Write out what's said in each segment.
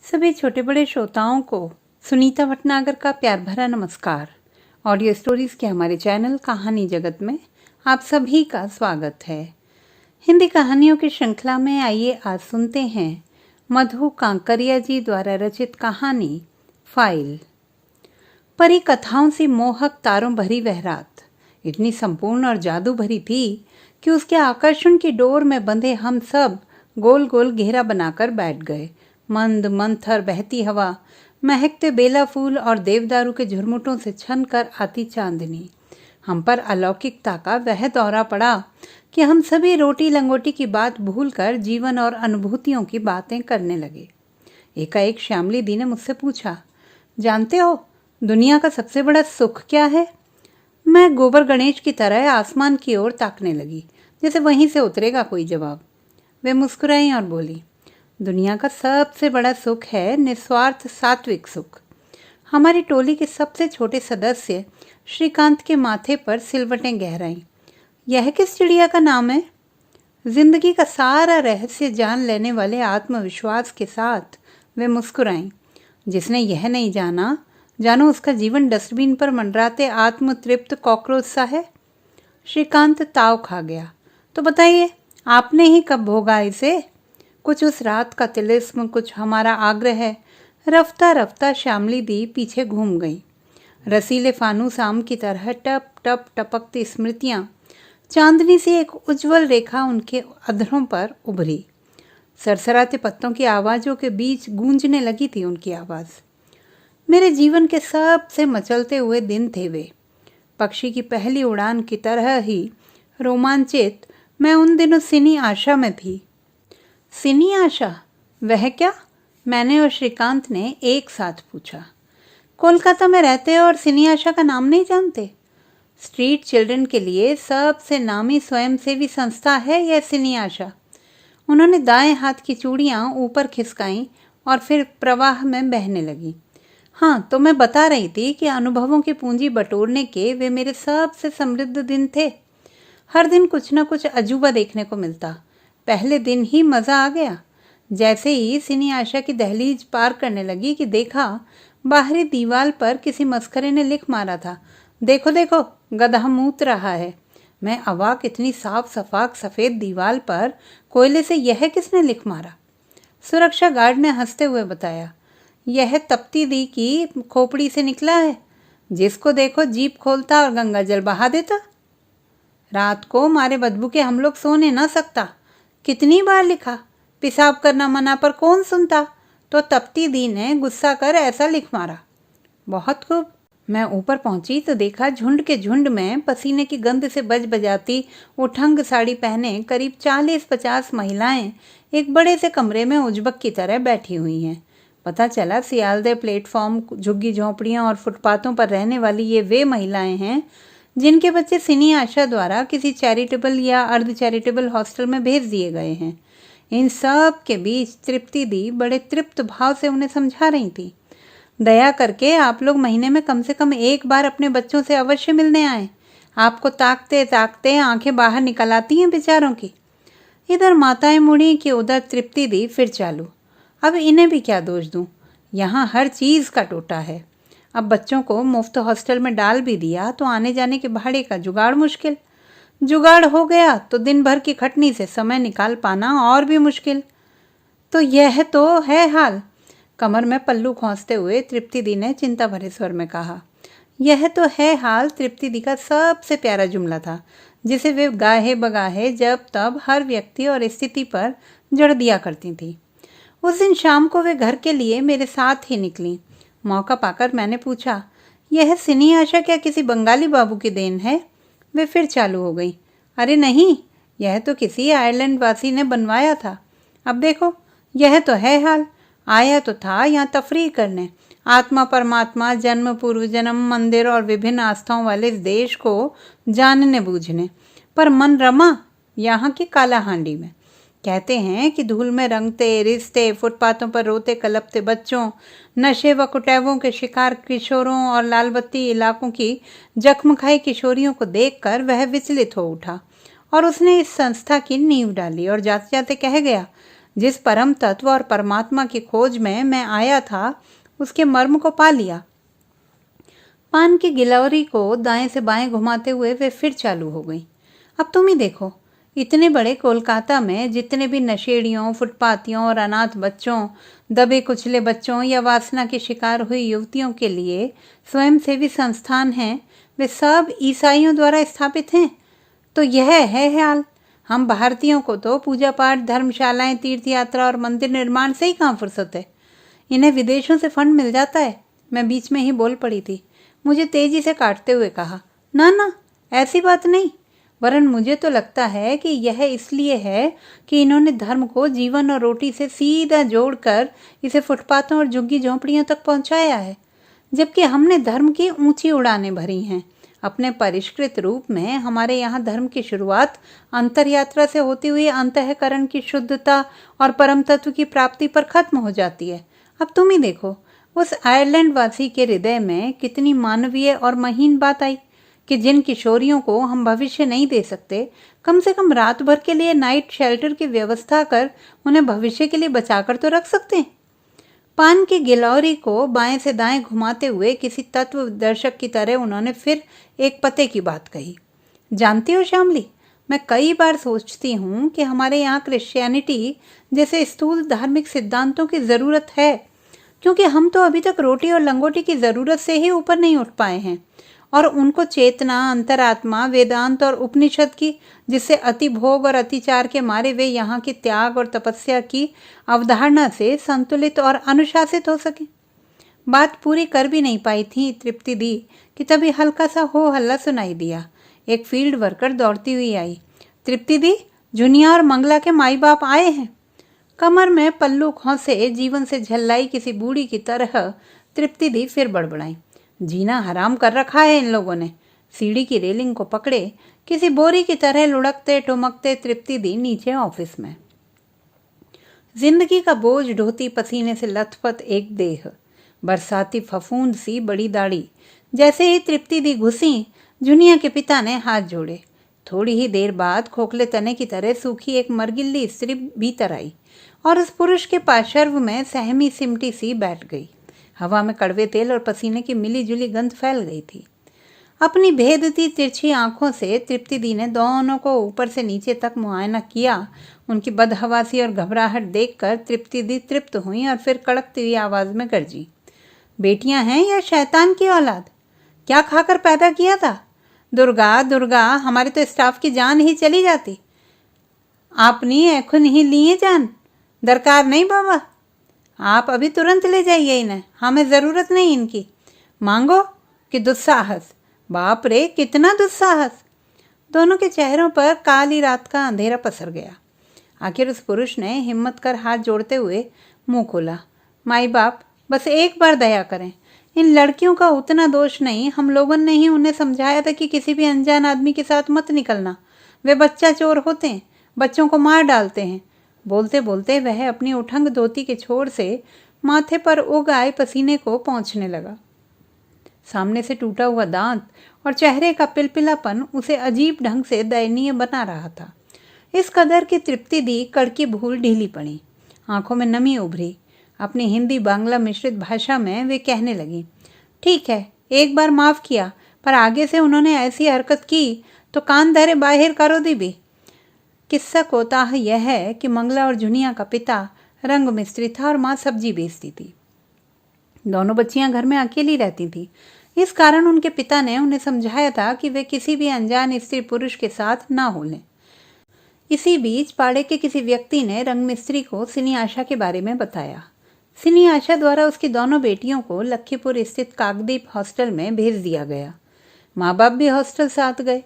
सभी छोटे बड़े श्रोताओं को सुनीता भटनागर का प्यार भरा नमस्कार। ऑडियो स्टोरीज के हमारे चैनल कहानी जगत में आप सभी का स्वागत है। हिंदी कहानियों की श्रृंखला में आइए आज सुनते हैं मधु कांकरिया जी द्वारा रचित कहानी फाइल। परी कथाओं से मोहक तारों भरी वह रात इतनी संपूर्ण और जादू भरी थी कि उसके आकर्षण की डोर में बंधे हम सब गोल गोल घेरा बनाकर बैठ गए। मंद मंथर बहती हवा, महकते बेला फूल और देवदारू के झुरमुटों से छन कर आती चांदनी, हम पर अलौकिकता का वह दौरा पड़ा कि हम सभी रोटी लंगोटी की बात भूलकर जीवन और अनुभूतियों की बातें करने लगे। एकाएक श्यामली दी ने मुझसे पूछा, जानते हो दुनिया का सबसे बड़ा सुख क्या है? मैं गोबर गणेश की तरह आसमान की ओर ताकने लगी, जैसे वहीं से उतरेगा कोई जवाब। वे मुस्कुराई और बोली, दुनिया का सबसे बड़ा सुख है निस्वार्थ सात्विक सुख। हमारी टोली के सबसे छोटे सदस्य श्रीकांत के माथे पर सिलवटें गहराई। यह किस चिड़िया का नाम है? जिंदगी का सारा रहस्य जान लेने वाले आत्मविश्वास के साथ वे मुस्कुराईं। जिसने यह नहीं जाना, जानो उसका जीवन डस्टबिन पर मंडराते आत्मतृप्त कॉकरोच सा है। श्रीकांत ताव खा गया। तो बताइए, आपने ही कब भोगा इसे? कुछ उस रात का तिलिस्म, कुछ हमारा आग्रह है। रफ्ता रफ्ता श्यामली दी पीछे घूम गई। रसीले फानूस आम की तरह टप टप टपकती स्मृतियां, चांदनी सी एक उज्जवल रेखा उनके अधरों पर उभरी। सरसराते पत्तों की आवाज़ों के बीच गूंजने लगी थी उनकी आवाज़। मेरे जीवन के सबसे मचलते हुए दिन थे वे। पक्षी की पहली उड़ान की तरह ही रोमांचित मैं उन दिनों सिनी आशा में थी। सिनी आशा? वह क्या? मैंने और श्रीकांत ने एक साथ पूछा। कोलकाता में रहते और सिनी आशा का नाम नहीं जानते? स्ट्रीट चिल्ड्रन के लिए सबसे नामी स्वयंसेवी संस्था है यह सिनी आशा। उन्होंने दाएं हाथ की चूड़ियां ऊपर खिसकाईं और फिर प्रवाह में बहने लगी। हाँ, तो मैं बता रही थी कि अनुभवों की पूंजी बटोरने के वे मेरे सबसे समृद्ध दिन थे। हर दिन कुछ न कुछ अजूबा देखने को मिलता। पहले दिन ही मज़ा आ गया। जैसे ही सिनी आशा की दहलीज पार करने लगी कि देखा, बाहरी दीवार पर किसी मस्खरे ने लिख मारा था, देखो देखो गधा मूत रहा है। मैं अवाक, इतनी साफ सफाक सफ़ेद दीवार पर कोयले से यह किसने लिख मारा? सुरक्षा गार्ड ने हंसते हुए बताया, यह तप्ती दी की खोपड़ी से निकला है। जिसको देखो जीप खोलता और गंगा जल बहा देता। रात को मारे बदबू के हम लोग सोने ना सकता। कितनी बार लिखा, पेशाब करना मना, पर कौन सुनता? तो तप्ती दी ने गुस्सा कर ऐसा लिख मारा। बहुत खूब। मैं ऊपर पहुंची तो देखा झुंड के झुंड में पसीने की गंध से बज बजाती उठंग साड़ी पहने करीब 40-50 महिलाएं एक बड़े से कमरे में उजबक की तरह बैठी हुई हैं। पता चला सियालदह प्लेटफॉर्म, झुग्गी झोंपड़ियां और फुटपाथों पर रहने वाली ये वे महिलाएं हैं जिनके बच्चे सिनी आशा द्वारा किसी चैरिटेबल या अर्ध चैरिटेबल हॉस्टल में भेज दिए गए हैं। इन सब के बीच तृप्ति दी बड़े तृप्त भाव से उन्हें समझा रही थी, दया करके आप लोग महीने में कम से कम एक बार अपने बच्चों से अवश्य मिलने आए। आपको ताकते ताकते आंखें बाहर निकल आती हैं बेचारों की। इधर माताएं मुड़ी कि उधर तृप्ति दी फिर चालू। अब इन्हें भी क्या दोष दूं, यहाँ हर चीज़ का टोटा है। अब बच्चों को मुफ्त हॉस्टल में डाल भी दिया तो आने जाने के भाड़े का जुगाड़ मुश्किल। जुगाड़ हो गया तो दिन भर की खटनी से समय निकाल पाना और भी मुश्किल। तो यह तो है हाल। कमर में पल्लू खोंसते हुए तृप्ति दी ने चिंता भरे स्वर में कहा। यह तो है हाल तृप्ति दी का सबसे प्यारा जुमला था, जिसे वे गाहे बगाहे जब तब हर व्यक्ति और स्थिति पर जड़ दिया करती थी। उस दिन शाम को वे घर के लिए मेरे साथ ही निकली। मौका पाकर मैंने पूछा, यह सिनी आशा क्या किसी बंगाली बाबू की देन है? वे फिर चालू हो गई, अरे नहीं, यह तो किसी आयरलैंड वासी ने बनवाया था। अब देखो, यह तो है हाल। आया तो था यहाँ तफरीह करने, आत्मा परमात्मा, जन्म पूर्व जन्म, मंदिर और विभिन्न आस्थाओं वाले इस देश को जानने बूझने, पर मन रमा यहाँ की काला हांडी में। कहते हैं कि धूल में रंगते रिश्ते, फुटपाथों पर रोते कलपते बच्चों, नशे व कुटैबों के शिकार किशोरों और लाल बत्ती इलाकों की जख्म खाई किशोरियों को देखकर वह विचलित हो उठा और उसने इस संस्था की नींव डाली और जाते जाते कह गया, जिस परम तत्व और परमात्मा की खोज में मैं आया था, उसके मर्म को पा लिया। पान की गिलौरी को दाएं से बाएं घुमाते हुए वे फिर चालू हो गई। अब तुम ही देखो, इतने बड़े कोलकाता में जितने भी नशेड़ियों, फुटपाथियों और अनाथ बच्चों, दबे कुचले बच्चों या वासना की शिकार हुई युवतियों के लिए स्वयंसेवी संस्थान हैं, वे सब ईसाइयों द्वारा स्थापित हैं। तो यह है हाल। हम भारतीयों को तो पूजा पाठ, धर्मशालाएं, तीर्थ यात्रा और मंदिर निर्माण से ही कहाँ फुर्सत है। इन्हें विदेशों से फंड मिल जाता है। मैं बीच में ही बोल पड़ी थी। मुझे तेजी से काटते हुए कहा, ना ना, ऐसी बात नहीं। वरन मुझे तो लगता है कि यह इसलिए है कि इन्होंने धर्म को जीवन और रोटी से सीधा जोड़कर इसे फुटपाथों और झुग्गी झोंपड़ियों तक पहुंचाया है, जबकि हमने धर्म की ऊंची उड़ानें भरी हैं। अपने परिष्कृत रूप में हमारे यहाँ धर्म की शुरुआत अंतर यात्रा से होती हुई अंतःकरण की शुद्धता और परम तत्व की प्राप्ति पर खत्म हो जाती है। अब तुम ही देखो, उस आयरलैंड वासी के हृदय में कितनी मानवीय और महीन बात आई कि जिन किशोरियों को हम भविष्य नहीं दे सकते, कम से कम रात भर के लिए नाइट शेल्टर की व्यवस्था कर उन्हें भविष्य के लिए बचाकर तो रख सकते हैं। पान की गिलौरी को बाएं से दाएं घुमाते हुए किसी तत्व दर्शक की तरह उन्होंने फिर एक पते की बात कही। जानती हो श्यामली, मैं कई बार सोचती हूँ कि हमारे यहाँ क्रिश्चियनिटी जैसे स्थूल धार्मिक सिद्धांतों की ज़रूरत है, क्योंकि हम तो अभी तक रोटी और लंगोटी की ज़रूरत से ही ऊपर नहीं उठ पाए हैं, और उनको चेतना, अंतरात्मा, वेदांत और उपनिषद की, जिससे अति भोग और अतिचार के मारे वे यहाँ की त्याग और तपस्या की अवधारणा से संतुलित और अनुशासित हो सके। बात पूरी कर भी नहीं पाई थी तृप्ति दी कि तभी हल्का सा हो हल्ला सुनाई दिया। एक फील्ड वर्कर दौड़ती हुई आई। तृप्ति दी, जुनिया और मंगला के माई बाप आए हैं। कमर में पल्लू खोंसे जीवन से झल्लाई किसी बूढ़ी की तरह तृप्ति दी फिर बड़बड़ाई। जीना हराम कर रखा है इन लोगों ने। सीढ़ी की रेलिंग को पकड़े किसी बोरी की तरह लुढ़कते टुमकते तृप्ति दी नीचे ऑफिस में। जिंदगी का बोझ ढोती पसीने से लथपथ एक देह, बरसाती फफूंद सी बड़ी दाढ़ी। जैसे ही तृप्ति दी घुसी, जुनिया के पिता ने हाथ जोड़े। थोड़ी ही देर बाद खोखले तने की तरह सूखी एक मरगिल्ली स्त्री भीतर आई और उस पुरुष के पार्श्व में सहमी सिमटी सी बैठ गई। हवा में कड़वे तेल और पसीने की मिली जुली गंध फैल गई थी। अपनी भेदती तिरछी आंखों से तृप्ति दी ने दोनों को ऊपर से नीचे तक मुआयना किया। उनकी बदहवासी और घबराहट देखकर तृप्ति दी तृप्त हुई और फिर कड़कती हुई आवाज में गरजी, बेटियां हैं या शैतान की औलाद? क्या खाकर पैदा किया था? दुर्गा दुर्गा, हमारे तो स्टाफ की जान ही चली जाती। आपने एखुन ही लिए जान? दरकार नहीं बाबा, आप अभी तुरंत ले जाइए इन्हें, हमें ज़रूरत नहीं इनकी। मांगो कि दुस्साहस, बाप रे कितना दुस्साहस। दोनों के चेहरों पर काली रात का अंधेरा पसर गया। आखिर उस पुरुष ने हिम्मत कर हाथ जोड़ते हुए मुंह खोला, माई बाप बस एक बार दया करें, इन लड़कियों का उतना दोष नहीं। हम लोगों ने ही उन्हें समझाया था कि किसी भी अनजान आदमी के साथ मत निकलना, वे बच्चा चोर होते हैं, बच्चों को मार डालते हैं। बोलते बोलते वह अपनी उठंग धोती के छोर से माथे पर उग आए पसीने को पोंछने लगा। सामने से टूटा हुआ दांत और चेहरे का पिलपिलापन उसे अजीब ढंग से दयनीय बना रहा था। इस कदर की तृप्ति दी कड़की भूल ढीली पड़ी, आंखों में नमी उभरी। अपनी हिंदी बांग्ला मिश्रित भाषा में वे कहने लगी, ठीक है, एक बार माफ़ किया, पर आगे से उन्होंने ऐसी हरकत की तो कान धरे बाहर करो दी भी। किस्सा कोताह यह है कि मंगला और जुनिया का पिता रंग मिस्त्री था और माँ सब्जी बेचती थी। दोनों बच्चियां घर में अकेली रहती थी। इस कारण उनके पिता ने उन्हें समझाया था कि वे किसी भी अनजान स्त्री पुरुष के साथ ना हो लें। इसी बीच पाड़े के किसी व्यक्ति ने रंग मिस्त्री को सिनी आशा के बारे में बताया। सिनी आशा द्वारा उसकी दोनों बेटियों को लखीपुर स्थित काकद्वीप हॉस्टल में भेज दिया गया। माँ बाप भी हॉस्टल साथ गए।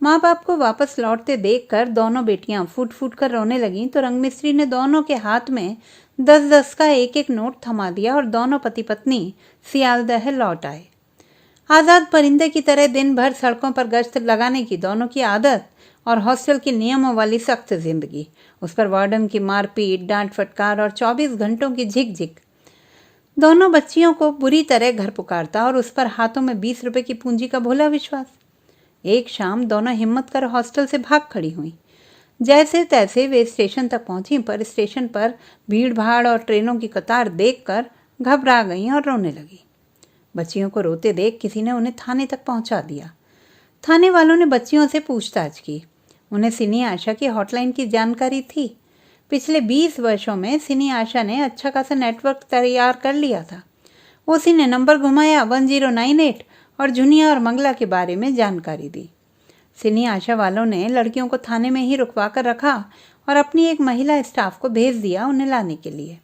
माँ बाप को वापस लौटते देखकर दोनों बेटियां फूट फूट कर रोने लगीं तो रंग मिस्त्री ने दोनों के हाथ में 10-10 का एक एक नोट थमा दिया और दोनों पति पत्नी सियालदह लौट आए। आज़ाद परिंदे की तरह दिन भर सड़कों पर गश्त लगाने की दोनों की आदत और हॉस्टल के नियमों वाली सख्त जिंदगी, उस पर वार्डन की मारपीट, डांट फटकार और 24 घंटों की झिक-झिक दोनों बच्चियों को बुरी तरह घर पुकारता और उस पर हाथों में 20 रुपए की पूंजी का भोला विश्वास। एक शाम दोनों हिम्मत कर हॉस्टल से भाग खड़ी हुई। जैसे तैसे वे स्टेशन तक पहुंची, पर स्टेशन पर भीड़ भाड़ और ट्रेनों की कतार देखकर घबरा गईं और रोने लगी। बच्चियों को रोते देख किसी ने उन्हें थाने तक पहुंचा दिया। थाने वालों ने बच्चियों से पूछताछ की। उन्हें सिनी आशा की हॉटलाइन की जानकारी थी। पिछले 20 वर्षों में सिनी आशा ने अच्छा खासा नेटवर्क तैयार कर लिया था। उसी ने नंबर घुमाया 1098 और झुनिया और मंगला के बारे में जानकारी दी। सिनी आशा वालों ने लड़कियों को थाने में ही रुकवा कर रखा और अपनी एक महिला स्टाफ को भेज दिया उन्हें लाने के लिए।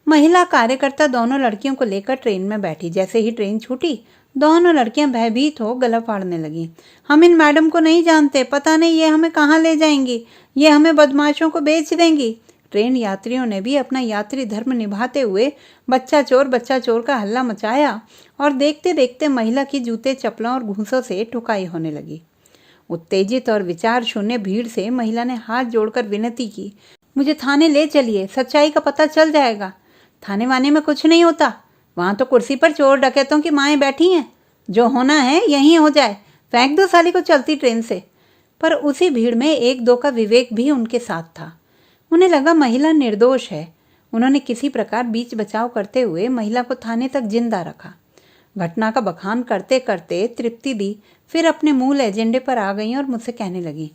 महिला कार्यकर्ता दोनों लड़कियों को लेकर ट्रेन में बैठी। जैसे ही ट्रेन छूटी, दोनों लड़कियां भयभीत हो गला फाड़ने लगीं। हम इन मैडम को नहीं जानते, पता नहीं ये हमें कहाँ ले जाएंगी, ये हमें बदमाशों को बेच देंगी। ट्रेन यात्रियों ने भी अपना यात्री धर्म निभाते हुए बच्चा चोर का हल्ला मचाया और देखते देखते महिला की जूते चप्पलों और घूंसों से ठुकाई होने लगी। उत्तेजित और विचार शून्य भीड़ से महिला ने हाथ जोड़कर विनती की, मुझे थाने ले चलिए, सच्चाई का पता चल जाएगा। थाने वाने में कुछ नहीं होता, वहां तो कुर्सी पर चोर डकैतों की माएँ बैठी हैं। जो होना है यहीं हो जाए, फेंक दो साली को चलती ट्रेन से। पर उसी भीड़ में एक दो का विवेक भी उनके साथ था। उन्हें लगा महिला निर्दोष है। उन्होंने किसी प्रकार बीच बचाव करते हुए महिला को थाने तक जिंदा रखा। घटना का बखान करते करते तृप्ति दी फिर अपने मूल एजेंडे पर आ गई और मुझसे कहने लगी,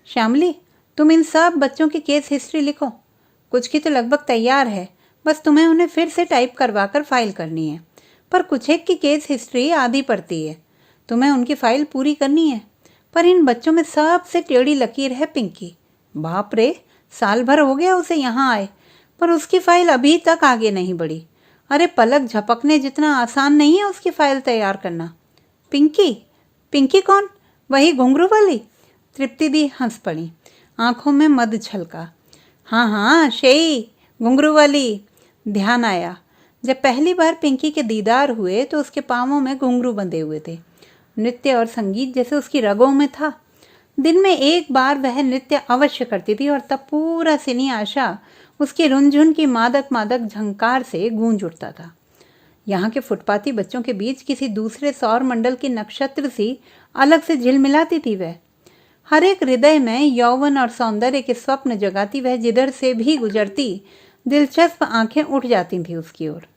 श्यामली, तुम इन सब बच्चों की केस हिस्ट्री लिखो। कुछ की तो लगभग तैयार है, बस तुम्हें उन्हें फिर से टाइप करवा कर फाइल करनी है। पर कुछ एक की केस हिस्ट्री आधी पड़ती है, तुम्हें उनकी फाइल पूरी करनी है। पर इन बच्चों में सबसे टेढ़ी लकीर है पिंकी। बाप रे, साल भर हो गया उसे यहाँ आए, पर उसकी फाइल अभी तक आगे नहीं बढ़ी। अरे पलक झपकने जितना आसान नहीं है उसकी फाइल तैयार करना। पिंकी? पिंकी कौन? वही घुंघरू वाली? तृप्ति दी हंस पड़ी, आंखों में मद छलका। हाँ हाँ, शेई, घुंघरू वाली। ध्यान आया, जब पहली बार पिंकी के दीदार हुए तो उसके पाँवों में घुंघरू बंधे हुए थे। नृत्य और संगीत जैसे उसकी रगों में था। दिन में एक बार वह नृत्य अवश्य करती थी और तब पूरा सिनी आशा उसकी रुनझुन की मादक मादक झंकार से गूंज उठता था। यहाँ के फुटपाती बच्चों के बीच किसी दूसरे सौर मंडल की नक्षत्र सी अलग से झिलमिलाती थी वह। हर एक हृदय में यौवन और सौंदर्य के स्वप्न जगाती वह जिधर से भी गुजरती दिलचस्प आंखें उठ जाती थी उसकी ओर।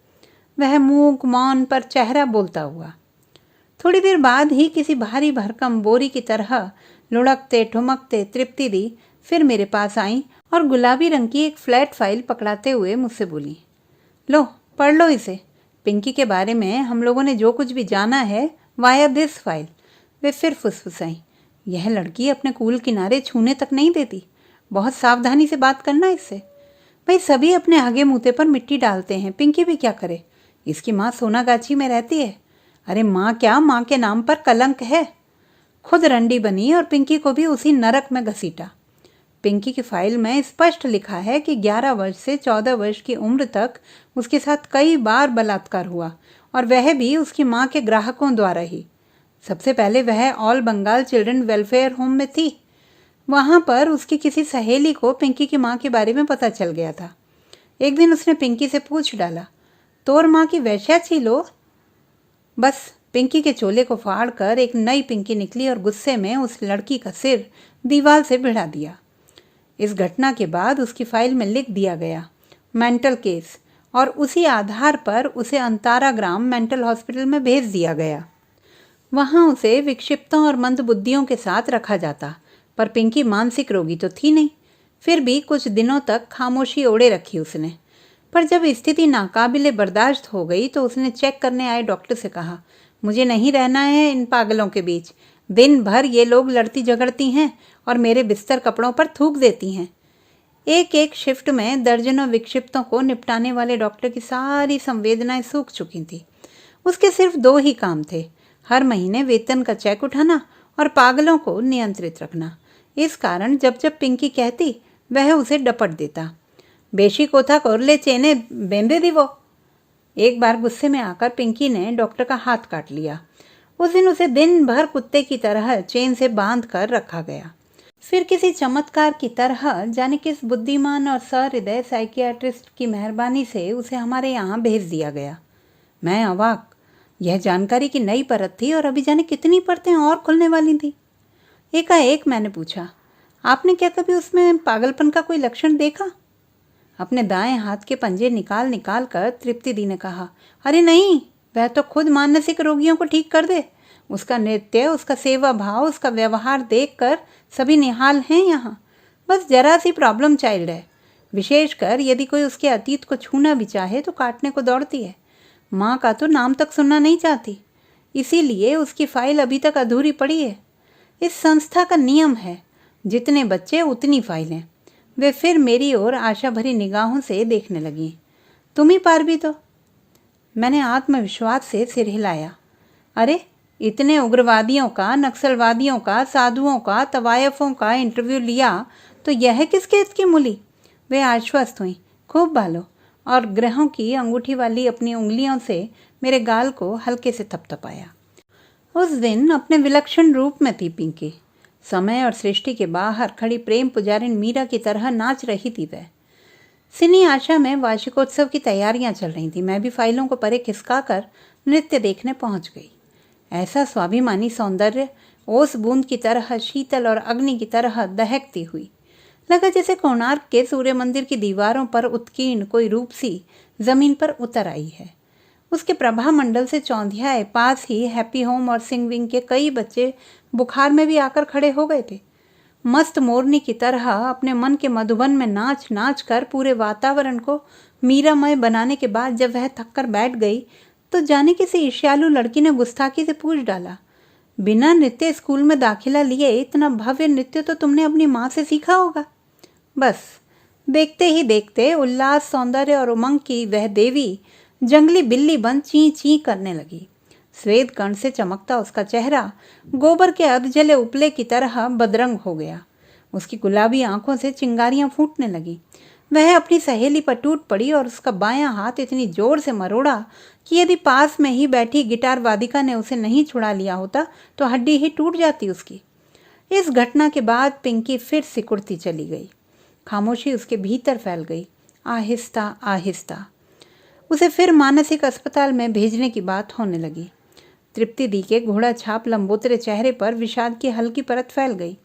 वह मूक मौन पर चेहरा बोलता हुआ। थोड़ी देर बाद ही किसी भारी भरकम बोरी की तरह लुढ़कते ठुमकते तृप्ति दी फिर मेरे पास आई और गुलाबी रंग की एक फ्लैट फाइल पकड़ाते हुए मुझसे बोली, लो पढ़ लो इसे। पिंकी के बारे में हम लोगों ने जो कुछ भी जाना है वाया दिस फाइल। वे फिर फुसफुसाई, यह लड़की अपने कूल किनारे छूने तक नहीं देती, बहुत सावधानी से बात करना इससे। भाई सभी अपने आगे मुँह पर मिट्टी डालते हैं, पिंकी भी क्या करे? इसकी माँ सोनागाछी में रहती है। अरे माँ क्या, माँ के नाम पर कलंक है। खुद रंडी बनी और पिंकी को भी उसी नरक में घसीटा। पिंकी की फाइल में स्पष्ट लिखा है कि 11 वर्ष से 14 वर्ष की उम्र तक उसके साथ कई बार बलात्कार हुआ और वह भी उसकी माँ के ग्राहकों द्वारा ही। सबसे पहले वह All Bengal Children Welfare Home में थी। वहाँ पर उसकी किसी सहेली को पिंकी की माँ के बारे में पता चल गया था। एक दिन उसने पिंकी से पूछ डाला, तोर माँ की वैश्या छी लो? बस पिंकी के चोले को फाड़ कर एक नई पिंकी निकली और गुस्से में उस लड़की का सिर दीवार से भिड़ा दिया। इस घटना के बाद उसकी फाइल में लिख दिया गया मेंटल केस और उसी आधार पर उसे अंतारा ग्राम मेंटल हॉस्पिटल में भेज दिया गया। वहाँ उसे विक्षिप्तों और मंदबुद्धियों के साथ रखा जाता, पर पिंकी मानसिक रोगी तो थी नहीं। फिर भी कुछ दिनों तक खामोशी ओढ़े रखी उसने। पर जब स्थिति नाकाबिले बर्दाश्त हो गई तो उसने चेक करने आए डॉक्टर से कहा, मुझे नहीं रहना है इन पागलों के बीच। दिन भर ये लोग लड़ती झगड़ती हैं और मेरे बिस्तर कपड़ों पर थूक देती हैं। एक एक शिफ्ट में दर्जनों विक्षिप्तों को निपटाने वाले डॉक्टर की सारी संवेदनाएं सूख चुकी थी। उसके सिर्फ 2 ही काम थे, हर महीने वेतन का चेक उठाना और पागलों को नियंत्रित रखना। इस कारण जब जब पिंकी कहती वह उसे डपट देता, बेशी कोथा कोरले चेने बेंदे दी वो। एक बार गुस्से में आकर पिंकी ने डॉक्टर का हाथ काट लिया। उस दिन उसे दिन भर कुत्ते की तरह चेन से बांध कर रखा गया। फिर किसी चमत्कार की तरह जाने किस बुद्धिमान और सहृदय साइकियाट्रिस्ट की मेहरबानी से उसे हमारे यहाँ भेज दिया गया। मैं अवाक, यह जानकारी की नई परत थी और अभी जाने कितनी परतें और खुलने वाली थी। एकाएक मैंने पूछा, आपने क्या कभी उसमें पागलपन का कोई लक्षण देखा? अपने दाएं हाथ के पंजे निकाल निकाल कर तृप्ति दी ने कहा, अरे नहीं, वह तो खुद मानसिक रोगियों को ठीक कर दे। उसका नृत्य, उसका सेवा भाव, उसका व्यवहार देखकर सभी निहाल हैं यहाँ। बस जरा सी प्रॉब्लम चाइल्ड है। विशेषकर यदि कोई उसके अतीत को छूना भी चाहे तो काटने को दौड़ती है। माँ का तो नाम तक सुनना नहीं चाहती, इसीलिए उसकी फाइल अभी तक अधूरी पड़ी है। इस संस्था का नियम है, जितने बच्चे उतनी फाइलें। वे फिर मेरी ओर आशा भरी निगाहों से देखने लगी। तुम ही पार भी तो। मैंने आत्मविश्वास से सिर हिलाया। अरे, इतने उग्रवादियों का, नक्सलवादियों का, साधुओं का, तवायफों का इंटरव्यू लिया तो यह किस केस की मूली? वे आश्वस्त हुई। खूब भालो। और ग्रहों की अंगूठी वाली अपनी उंगलियों से मेरे गाल को हल्के से थपथपाया। उस दिन अपने विलक्षण रूप में थी पिंकी। समय और सृष्टि के बाहर खड़ी प्रेम पुजारिन मीरा की तरह नाच रही थी वह। सिनी आशा में वार्षिकोत्सव की तैयारियां चल रही थी। मैं भी फाइलों को परे खिसका कर नृत्य देखने पहुंच गई। ऐसा स्वाभिमानी सौंदर्य ओस बूंद की तरह शीतल और अग्नि की तरह दहकती हुई। लगा जैसे कोणार्क के सूर्य मंदिर की दीवारों पर उत्कीर्ण कोई रूप सी जमीन पर उतर आई है। उसके प्रभा मंडल से चौंधियाए पास ही हैप्पी होम और सिंग विंग के कई बच्चे बुखार में भी आकर खड़े हो गए थे। मस्त मोरनी की तरह अपने मन के मधुबन में नाच नाच कर पूरे वातावरण को मीरामय बनाने के बाद जब वह थक कर बैठ गई तो जाने किसी ईर्ष्यालु लड़की ने गुस्ताखी से पूछ डाला, बिना नृत्य स्कूल में दाखिला लिए इतना भव्य नृत्य तो तुमने अपनी माँ से सीखा होगा। बस देखते ही देखते उल्लास, सौंदर्य और उमंग की वह देवी जंगली बिल्ली बन ची ची करने लगी। श्वेत कण से चमकता उसका चेहरा गोबर के अधजले उपले की तरह बदरंग हो गया। उसकी गुलाबी आंखों से चिंगारियां फूटने लगी। वह अपनी सहेली पर टूट पड़ी और उसका बायां हाथ इतनी जोर से मरोड़ा कि यदि पास में ही बैठी गिटार वादिका ने उसे नहीं छुड़ा लिया होता तो हड्डी ही टूट जाती उसकी। इस घटना के बाद पिंकी फिर सिकुड़ती चली गई। खामोशी उसके भीतर फैल गई। आहिस्ता आहिस्ता उसे फिर मानसिक अस्पताल में भेजने की बात होने लगी। तृप्ति दी के घोड़ा छाप लंबोतरे चेहरे पर विषाद की हल्की परत फैल गई।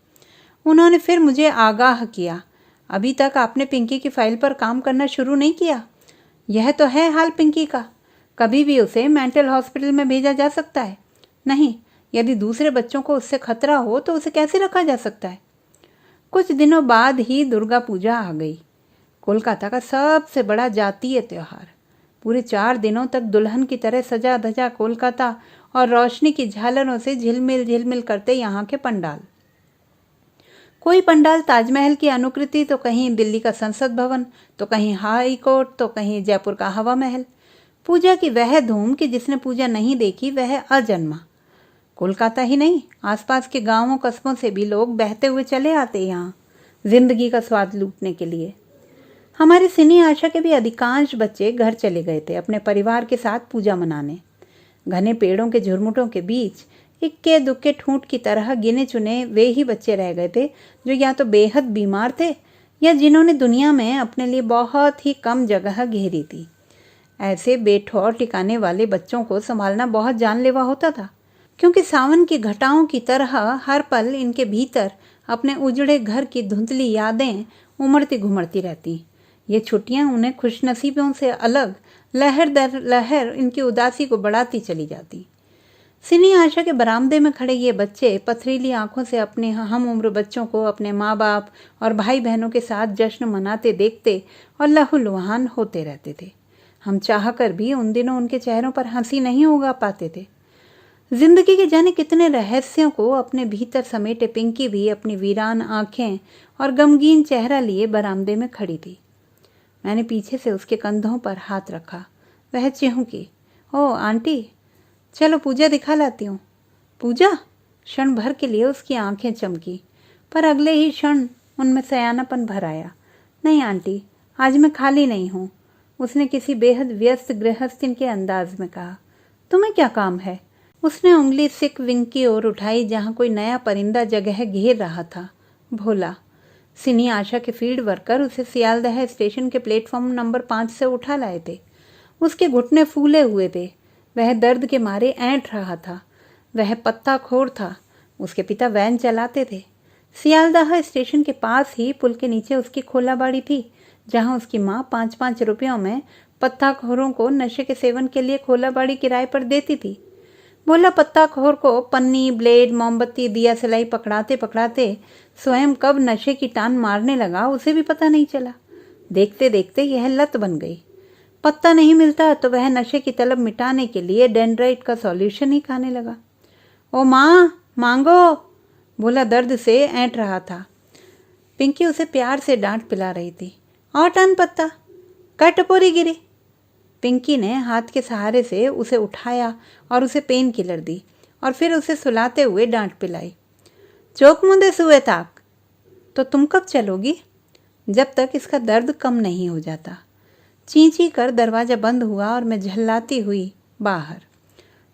उन्होंने फिर मुझे आगाह किया, अभी तक आपने पिंकी की फाइल पर काम करना शुरू नहीं किया। यह तो है हाल पिंकी का। कभी भी उसे मेंटल हॉस्पिटल में भेजा जा सकता है। नहीं, यदि दूसरे बच्चों को उससे खतरा हो तो उसे कैसे रखा जा सकता है। कुछ दिनों बाद ही दुर्गा पूजा आ गई, कोलकाता का सबसे बड़ा जातीय त्योहार। पूरे 4 दिनों तक दुल्हन की तरह सजा धजा कोलकाता और रोशनी की झालरों से झिलमिल झिलमिल करते यहाँ के पंडाल। कोई पंडाल ताजमहल की अनुकृति, तो कहीं दिल्ली का संसद भवन, तो कहीं हाई कोर्ट, तो कहीं जयपुर का हवा महल। पूजा की वह धूम कि जिसने पूजा नहीं देखी वह अजन्मा। कोलकाता ही नहीं, आसपास के गांवों कस्बों से भी लोग बहते हुए चले आते यहाँ जिंदगी का स्वाद लूटने के लिए। हमारे सिनी आशा के भी अधिकांश बच्चे घर चले गए थे अपने परिवार के साथ पूजा मनाने। घने पेड़ों के झुरमुटों के बीच इक्के दुक्के ठूंठ की तरह गिने चुने वे ही बच्चे रह गए थे जो या तो बेहद बीमार थे या जिन्होंने दुनिया में अपने लिए बहुत ही कम जगह घेरी थी। ऐसे बेठौर ठिकाने वाले बच्चों को संभालना बहुत जानलेवा होता था, क्योंकि सावन की घटाओं की तरह हर पल इनके भीतर अपने उजड़े घर की धुंधली यादें उमड़ती घुमड़ती रहती। ये छुट्टियां उन्हें खुशनसीबों से अलग लहर दर लहर इनकी उदासी को बढ़ाती चली जाती। सिनी आशा के बरामदे में खड़े ये बच्चे पथरीली आंखों से अपने हम उम्र बच्चों को अपने माँ बाप और भाई बहनों के साथ जश्न मनाते देखते और लहूलुहान होते रहते थे। हम चाहकर भी उन दिनों उनके चेहरों पर हंसी नहीं उगा पाते थे। जिंदगी के जाने कितने रहस्यों को अपने भीतर समेटे पिंकी भी अपनी वीरान आंखें और गमगीन चेहरा लिए बरामदे में खड़ी थी। मैंने पीछे से उसके कंधों पर हाथ रखा। वह चिहुकी, ओ आंटी, चलो पूजा दिखा लाती हूँ। पूजा? क्षण भर के लिए उसकी आंखें चमकी, पर अगले ही क्षण उनमें सयानापन भर आया। नहीं आंटी, आज मैं खाली नहीं हूँ, उसने किसी बेहद व्यस्त गृहस्थिन के अंदाज में कहा। तुम्हें क्या काम है? उसने उंगली सिक विंग की ओर उठाई जहाँ कोई नया परिंदा जगह घेर रहा था। भोला। सिनी आशा के फील्ड वर्कर उसे सियालदह स्टेशन के प्लेटफॉर्म नंबर 5 से उठा लाए थे। उसके घुटने फूले हुए थे, वह दर्द के मारे ऐंठ रहा था। वह पत्ता खोर था। उसके पिता वैन चलाते थे। सियालदाह स्टेशन के पास ही पुल के नीचे उसकी खोला बाड़ी थी, जहां उसकी माँ 5-5 रुपयों में पत्ताखोरों को नशे के सेवन के लिए खोला बाड़ी किराए पर देती थी। भोला पत्ताखोर को पन्नी, ब्लेड, मोमबत्ती, दिया सिलाई पकड़ाते पकड़ाते स्वयं कब नशे की टान मारने लगा उसे भी पता नहीं चला। देखते देखते यह लत बन गई। पत्ता नहीं मिलता तो वह नशे की तलब मिटाने के लिए डेंड्राइट का सॉल्यूशन ही खाने लगा। ओ माँ, मांगो, भोला दर्द से ऐंठ रहा था। पिंकी उसे प्यार से डांट पिला रही थी। और टन पत्ता, कट पूरी गिरी। पिंकी ने हाथ के सहारे से उसे उठाया और उसे पेन किलर दी और फिर उसे सुलाते हुए डांट पिलाई। चौक मुंदे सुए ताक, तो तुम कब चलोगी? जब तक इसका दर्द कम नहीं हो जाता। ची ची कर दरवाज़ा बंद हुआ और मैं झल्लाती हुई बाहर।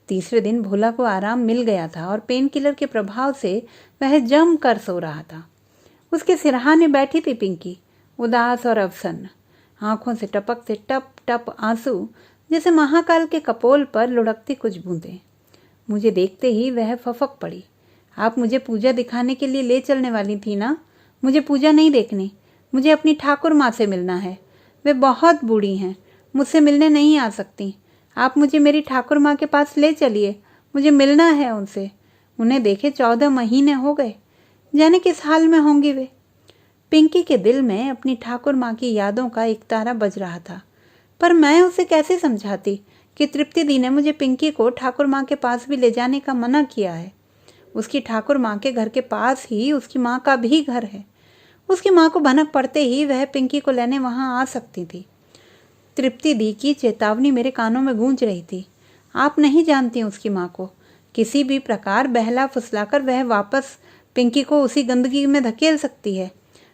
तीसरे दिन भोला को आराम मिल गया था और पेन किलर के प्रभाव से वह जम कर सो रहा था। उसके सिरहाने बैठी थी पिंकी, उदास और अवसन्न, आंखों से टपकते टप टप आंसू, जैसे महाकाल के कपोल पर लुढ़कती कुछ बूंदें। मुझे देखते ही वह फफक पड़ी। आप मुझे पूजा दिखाने के लिए ले चलने वाली थी ना? मुझे पूजा नहीं देखनी, मुझे अपनी ठाकुर माँ से मिलना है। वे बहुत बूढ़ी हैं, मुझसे मिलने नहीं आ सकती। आप मुझे मेरी ठाकुर माँ के पास ले चलिए, मुझे मिलना है उनसे। उन्हें देखे 14 महीने हो गए, जाने किस हाल में होंगी वे। पिंकी के दिल में अपनी ठाकुर माँ की यादों का एक तारा बज रहा था, पर मैं उसे कैसे समझाती कि तृप्ति दी ने मुझे पिंकी को ठाकुर माँ के पास भी ले जाने का मना किया है। उसकी ठाकुर माँ के घर के पास ही उसकी माँ का भी घर है। उसकी माँ को भनक पड़ते ही वह पिंकी को लेने वहाँ आ सकती थी। तृप्ति दी की चेतावनी मेरे कानों में गूंज रही थी। आप नहीं जानती उसकी माँ को, किसी भी प्रकार बहला फुसलाकर वह वापस पिंकी को उसी गंदगी में धकेल सकती है।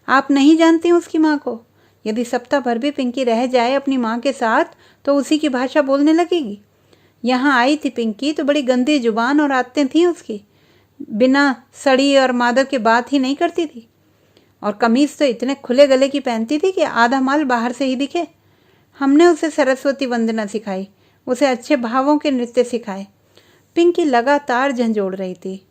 आप नहीं जानती उसकी माँ को। यदि सप्ताह भर भी पिंकी रह जाए अपनी माँ के साथ तो उसी की भाषा बोलने लगेगी। यहाँ आई थी पिंकी तो बड़ी गंदी जुबान और आदतें थीं उसकी, बिना सड़ी और मादक के बात ही नहीं करती थी। और कमीज तो इतने खुले गले की पहनती थी कि आधा माल बाहर से ही दिखे। हमने उसे सरस्वती वंदना सिखाई, उसे अच्छे भावों के नृत्य सिखाए। पिंकी लगातार झंझोड़ रही थी।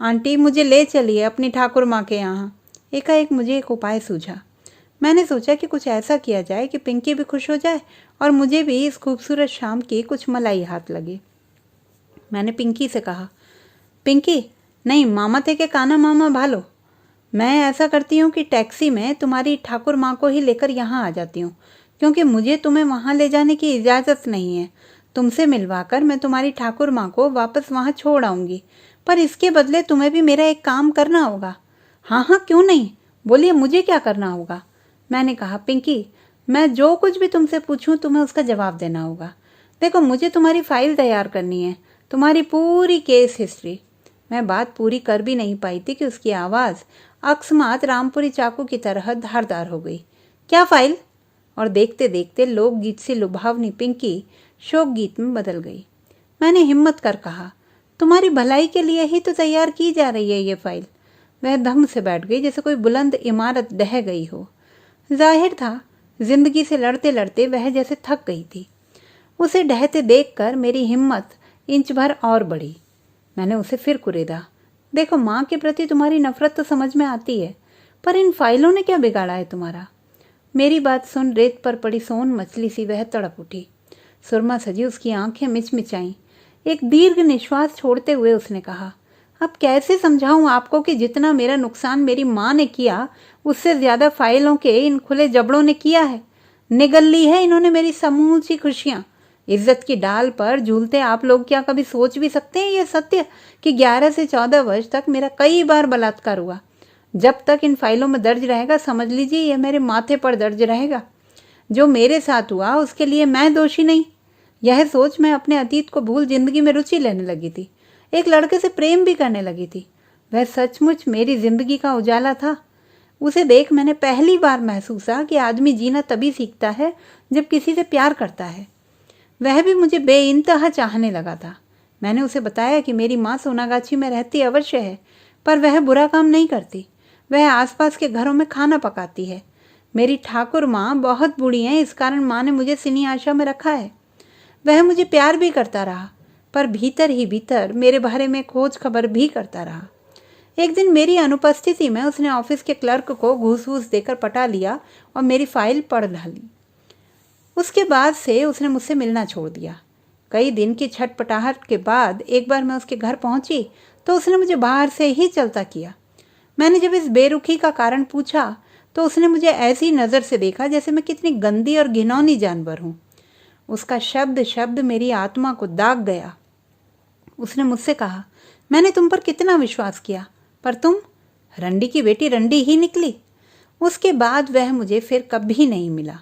आंटी, मुझे ले चलिए अपनी ठाकुर माँ के यहाँ। एकाएक मुझे एक उपाय सूझा। मैंने सोचा कि कुछ ऐसा किया जाए कि पिंकी भी खुश हो जाए और मुझे भी इस खूबसूरत शाम की कुछ मलाई हाथ लगे। मैंने पिंकी से कहा, पिंकी, नहीं मामा थे के काना मामा भालो, मैं ऐसा करती हूँ कि टैक्सी में तुम्हारी ठाकुर माँ को ही लेकर यहाँ आ जाती हूँ, क्योंकि मुझे तुम्हें वहाँ ले जाने की इजाज़त नहीं है। तुमसे मिलवाकर मैं तुम्हारी ठाकुर माँ को वापस वहाँ छोड़ आऊँगी, पर इसके बदले तुम्हें भी मेरा एक काम करना होगा। हाँ हाँ, क्यों नहीं, बोलिए, मुझे क्या करना होगा? मैंने कहा, पिंकी, मैं जो कुछ भी तुमसे पूछूं तुम्हें उसका जवाब देना होगा। देखो, मुझे तुम्हारी फाइल तैयार करनी है, तुम्हारी पूरी केस हिस्ट्री। मैं बात पूरी कर भी नहीं पाई थी कि उसकी आवाज़ अकस्मात रामपुरी चाकू की तरह धारदार हो गई। क्या फाइल? और देखते देखते लोकगीत से लुभावनी पिंकी शोक गीत में बदल गई। मैंने हिम्मत कर कहा, तुम्हारी भलाई के लिए ही तो तैयार की जा रही है ये फाइल। वह धम से बैठ गई जैसे कोई बुलंद इमारत ढह गई हो। जाहिर था जिंदगी से लड़ते लड़ते वह जैसे थक गई थी। उसे ढहते देखकर मेरी हिम्मत इंच भर और बढ़ी। मैंने उसे फिर कुरेदा, देखो, माँ के प्रति तुम्हारी नफरत तो समझ में आती है, पर इन फाइलों ने क्या बिगाड़ा है तुम्हारा? मेरी बात सुन रेत पर पड़ी सोन मछली सी वह तड़प उठी। सुरमा सजी उसकी आंखें मिचमिचाईं। एक दीर्घ निश्वास छोड़ते हुए उसने कहा, अब कैसे समझाऊं आपको कि जितना मेरा नुकसान मेरी माँ ने किया उससे ज्यादा फाइलों के इन खुले जबड़ों ने किया है। निगल ली है इन्होंने मेरी समूची खुशियां। इज्जत की डाल पर झूलते आप लोग क्या कभी सोच भी सकते हैं ये सत्य कि 11 से 14 वर्ष तक मेरा कई बार बलात्कार हुआ। जब तक इन फाइलों में दर्ज रहेगा समझ लीजिए यह मेरे माथे पर दर्ज रहेगा। जो मेरे साथ हुआ उसके लिए मैं दोषी नहीं। यह सोच मैं अपने अतीत को भूल जिंदगी में रुचि लेने लगी थी। एक लड़के से प्रेम भी करने लगी थी। वह सचमुच मेरी जिंदगी का उजाला था। उसे देख मैंने पहली बार महसूस किया कि आदमी जीना तभी सीखता है जब किसी से प्यार करता है। वह भी मुझे बेइंतहा चाहने लगा था। मैंने उसे बताया कि मेरी माँ सोनागाछी में रहती अवश्य है, पर वह बुरा काम नहीं करती। वह आसपास के घरों में खाना पकाती है। मेरी ठाकुर माँ बहुत बूढ़ी हैं, इस कारण माँ ने मुझे सिनी आशा में रखा है। वह मुझे प्यार भी करता रहा, पर भीतर ही भीतर मेरे बारे में खोज खबर भी करता रहा। एक दिन मेरी अनुपस्थिति में उसने ऑफिस के क्लर्क को घूस वूस देकर पटा लिया और मेरी फाइल पढ़ डाली। उसके बाद से उसने मुझसे मिलना छोड़ दिया। कई दिन की छटपटाहट के बाद एक बार मैं उसके घर पहुंची तो उसने मुझे बाहर से ही चलता किया। मैंने जब इस बेरुखी का कारण पूछा तो उसने मुझे ऐसी नज़र से देखा जैसे मैं कितनी गंदी और घिनौनी जानवर हूँ। उसका शब्द शब्द मेरी आत्मा को दाग गया। उसने मुझसे कहा, मैंने तुम पर कितना विश्वास किया, पर तुम रंडी की बेटी रंडी ही निकली। उसके बाद वह मुझे फिर कभी नहीं मिला।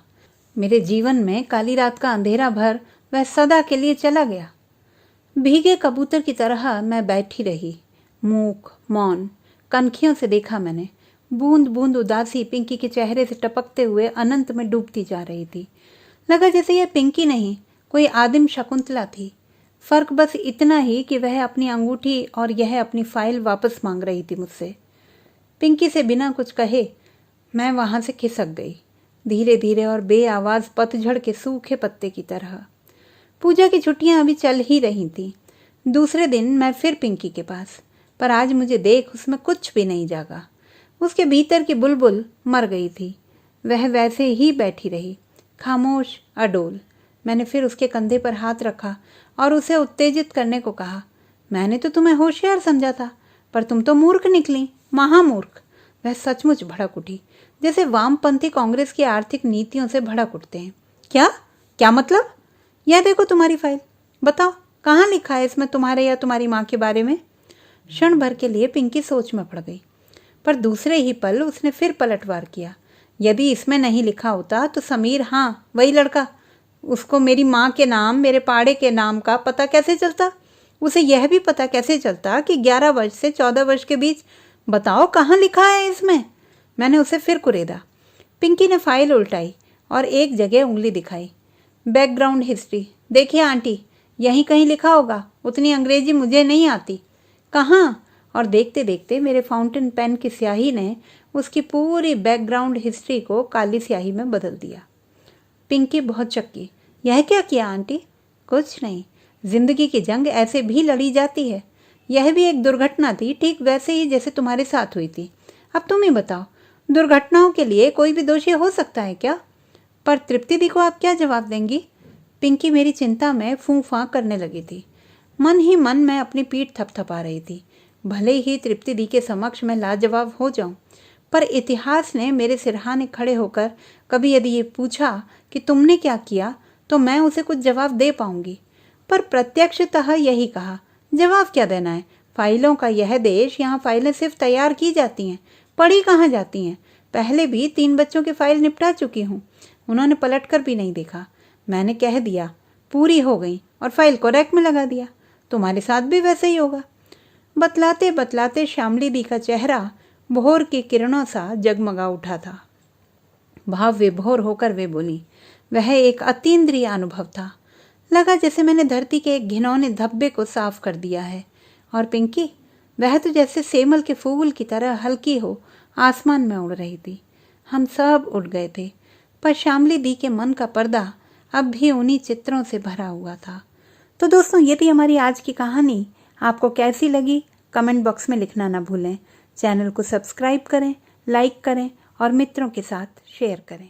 मेरे जीवन में काली रात का अंधेरा भर वह सदा के लिए चला गया। भीगे कबूतर की तरह मैं बैठी रही, मूक मौन। कनखियों से देखा मैंने, बूंद बूंद उदासी पिंकी के चेहरे से टपकते हुए अनंत में डूबती जा रही थी। लगा जैसे यह पिंकी नहीं, कोई आदिम शकुंतला थी। फर्क बस इतना ही कि वह अपनी अंगूठी और यह अपनी फाइल वापस मांग रही थी मुझसे। पिंकी से बिना कुछ कहे मैं वहां से खिसक गई, धीरे धीरे और बेआवाज पतझड़ के सूखे पत्ते की तरह। पूजा की छुट्टियां अभी चल ही रही थी। दूसरे दिन मैं फिर पिंकी के पास, पर आज मुझे देख उसमें कुछ भी नहीं जागा। उसके भीतर की बुलबुल मर गई थी। वह वैसे ही बैठी रही, खामोश अडोल। मैंने फिर उसके कंधे पर हाथ रखा और उसे उत्तेजित करने को कहा, मैंने तो तुम्हें होशियार समझा था, पर तुम तो मूर्ख निकली, महामूर्ख। वह सचमुच भड़क उठी, जैसे वामपंथी कांग्रेस की आर्थिक नीतियों से भड़क उठते हैं। क्या क्या मतलब? यह देखो तुम्हारी फाइल, बताओ कहाँ लिखा है इसमें तुम्हारे या तुम्हारी माँ के बारे में? क्षण भर के लिए पिंकी सोच में पड़ गई, पर दूसरे ही पल उसने फिर पलटवार किया। यदि इसमें नहीं लिखा होता तो समीर, हाँ वही लड़का, उसको मेरी माँ के नाम, मेरे पाड़े के नाम का पता कैसे चलता? उसे यह भी पता कैसे चलता कि 11 वर्ष से 14 वर्ष के बीच? बताओ कहाँ लिखा है इसमें? मैंने उसे फिर कुरेदा। पिंकी ने फाइल उल्टाई और एक जगह उंगली दिखाई। बैकग्राउंड हिस्ट्री, देखिए आंटी, यहीं कहीं लिखा होगा, उतनी अंग्रेजी मुझे नहीं आती। कहाँ? और देखते देखते मेरे फाउंटेन पेन की स्याही ने उसकी पूरी बैकग्राउंड हिस्ट्री को काली स्याही में बदल दिया। पिंकी बहुत चक्की। यह क्या किया आंटी? कुछ नहीं, जिंदगी की जंग ऐसे भी लड़ी जाती है। यह भी एक दुर्घटना थी, ठीक वैसे ही जैसे तुम्हारे साथ हुई थी। अब तुम ही बताओ, दुर्घटनाओं के लिए कोई भी दोषी हो सकता है क्या? पर तृप्ति दी को आप क्या जवाब देंगी? पिंकी मेरी चिंता में फूं फां करने लगी थी। मन ही मन मैं अपनी पीठ थपथपा रही थी। भले ही तृप्ति दी के समक्ष मैं लाजवाब हो जाऊं, पर इतिहास ने मेरे सिरहाने खड़े होकर कभी यदि ये पूछा कि तुमने क्या किया, तो मैं उसे कुछ जवाब दे पाऊंगी। पर प्रत्यक्षतः यही कहा, जवाब क्या देना है? फाइलों का यह देश, यहाँ फाइलें सिर्फ तैयार की जाती हैं, पढ़ी कहाँ जाती हैं। पहले भी 3 बच्चों की फाइल निपटा चुकी हूँ, उन्होंने पलटकर भी नहीं देखा। मैंने कह दिया पूरी हो गई और फाइल को रैक में लगा दिया। तुम्हारे साथ भी वैसे ही होगा। बतलाते बतलाते श्यामली दी का चेहरा भोर की किरणों सा जगमगा उठा था। भाव विभोर होकर वे बोली। वह एक अतीन्द्रिय अनुभव था। लगा जैसे मैंने धरती के एक घिनौने धब्बे को साफ कर दिया है। और पिंकी, वह तो जैसे सेमल के फूल की तरह हल्की हो आसमान में उड़ रही थी। हम सब उड़ गए थे, पर श्यामली दी के मन का पर्दा अब भी उन्हीं चित्रों से भरा हुआ था। तो दोस्तों, ये थी हमारी आज की कहानी। आपको कैसी लगी कमेंट बॉक्स में लिखना ना भूलें। चैनल को सब्सक्राइब करें, लाइक करें और मित्रों के साथ शेयर करें।